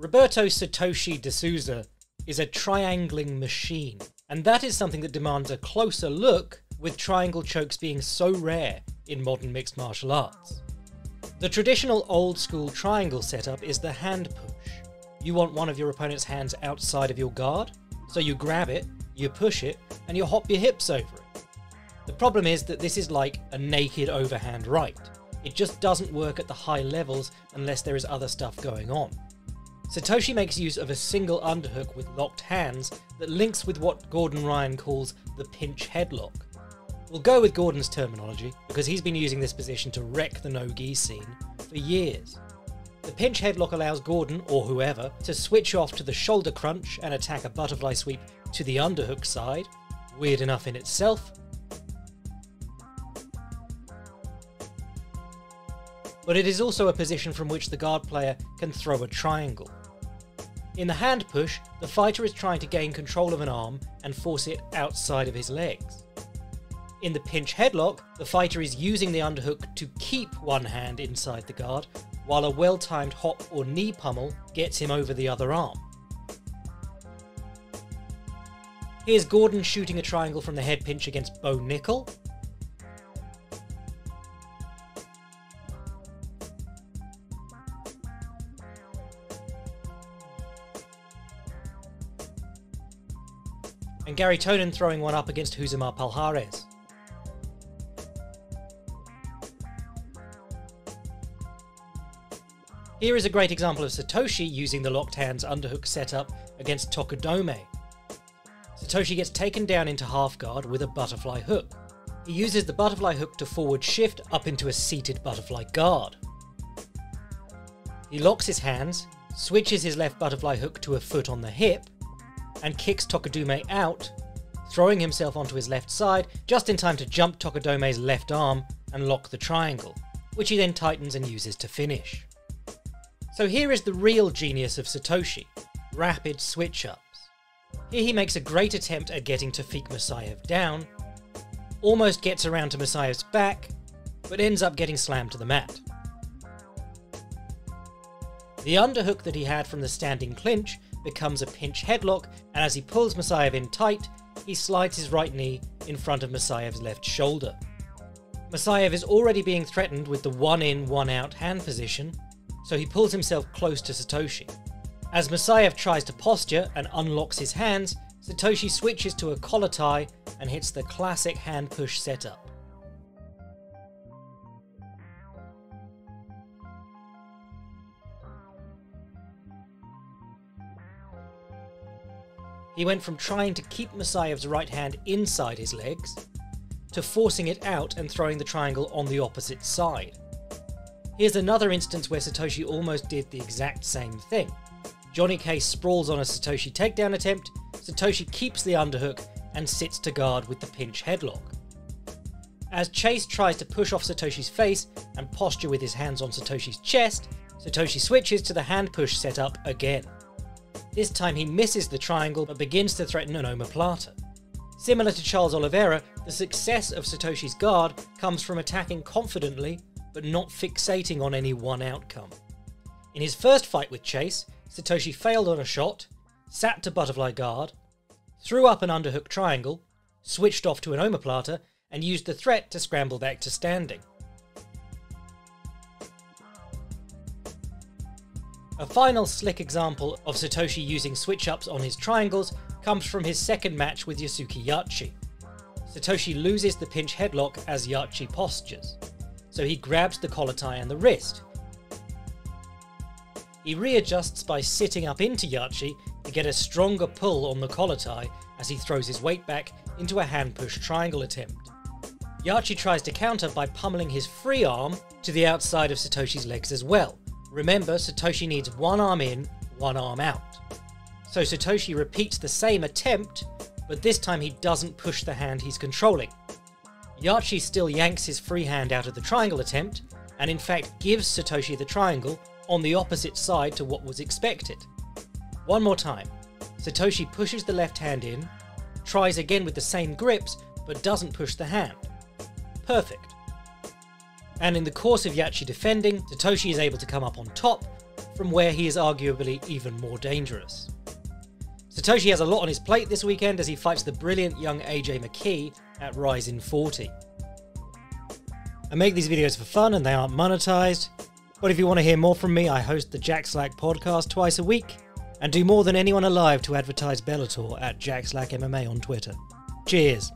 Roberto Satoshi D'Souza is a triangling machine, and that is something that demands a closer look, with triangle chokes being so rare in modern mixed martial arts. The traditional old school triangle setup is the hand push. You want one of your opponent's hands outside of your guard, so you grab it, you push it, and you hop your hips over it. The problem is that this is like a naked overhand right. It just doesn't work at the high levels unless there is other stuff going on. Satoshi makes use of a single underhook with locked hands that links with what Gordon Ryan calls the pinch headlock. We'll go with Gordon's terminology because he's been using this position to wreck the no-gi scene for years. The pinch headlock allows Gordon, or whoever, to switch off to the shoulder crunch and attack a butterfly sweep to the underhook side. Weird enough in itself. But it is also a position from which the guard player can throw a triangle. In the hand push, the fighter is trying to gain control of an arm and force it outside of his legs. In the pinch headlock, the fighter is using the underhook to keep one hand inside the guard, while a well-timed hop or knee pummel gets him over the other arm. Here's Gordon shooting a triangle from the head pinch against Bo Nickel. And Gary Tonin throwing one up against Rousimar Palhares. Here is a great example of Satoshi using the locked hands underhook setup against Tokudome. Satoshi gets taken down into half guard with a butterfly hook. He uses the butterfly hook to forward shift up into a seated butterfly guard. He locks his hands, switches his left butterfly hook to a foot on the hip, and kicks Tokudome out, throwing himself onto his left side just in time to jump Tokudome's left arm and lock the triangle, which he then tightens and uses to finish. So here is the real genius of Satoshi, rapid switch-ups. Here he makes a great attempt at getting Tawfiq Musayev down, almost gets around to Musayev's back, but ends up getting slammed to the mat. The underhook that he had from the standing clinch becomes a pinch headlock, and as he pulls Musayev in tight, he slides his right knee in front of Musayev's left shoulder. Musayev is already being threatened with the one in, one out hand position, so he pulls himself close to Satoshi. As Musayev tries to posture and unlocks his hands, Satoshi switches to a collar tie and hits the classic hand push setup. He went from trying to keep Musayev's right hand inside his legs, to forcing it out and throwing the triangle on the opposite side. Here's another instance where Satoshi almost did the exact same thing. Johnny Case sprawls on a Satoshi takedown attempt, Satoshi keeps the underhook and sits to guard with the pinch headlock. As Chase tries to push off Satoshi's face and posture with his hands on Satoshi's chest, Satoshi switches to the hand push setup again. This time he misses the triangle but begins to threaten an omoplata. Similar to Charles Oliveira, the success of Satoshi's guard comes from attacking confidently but not fixating on any one outcome. In his first fight with Chase, Satoshi failed on a shot, sat to butterfly guard, threw up an underhook triangle, switched off to an omoplata, and used the threat to scramble back to standing. A final slick example of Satoshi using switch-ups on his triangles comes from his second match with Yasuki Yachi. Satoshi loses the pinch headlock as Yachi postures, so he grabs the collar tie and the wrist. He readjusts by sitting up into Yachi to get a stronger pull on the collar tie as he throws his weight back into a hand push triangle attempt. Yachi tries to counter by pummeling his free arm to the outside of Satoshi's legs as well. Remember, Satoshi needs one arm in, one arm out. So Satoshi repeats the same attempt, but this time he doesn't push the hand he's controlling. Yachi still yanks his free hand out of the triangle attempt, and in fact gives Satoshi the triangle on the opposite side to what was expected. One more time. Satoshi pushes the left hand in, tries again with the same grips, but doesn't push the hand. Perfect. And in the course of Yachi defending, Satoshi is able to come up on top, from where he is arguably even more dangerous. Satoshi has a lot on his plate this weekend as he fights the brilliant young AJ McKee at Ryzen 40. I make these videos for fun and they aren't monetized, but if you want to hear more from me, I host the Jack Slack podcast twice a week and do more than anyone alive to advertise Bellator at Jack Slack MMA on Twitter. Cheers!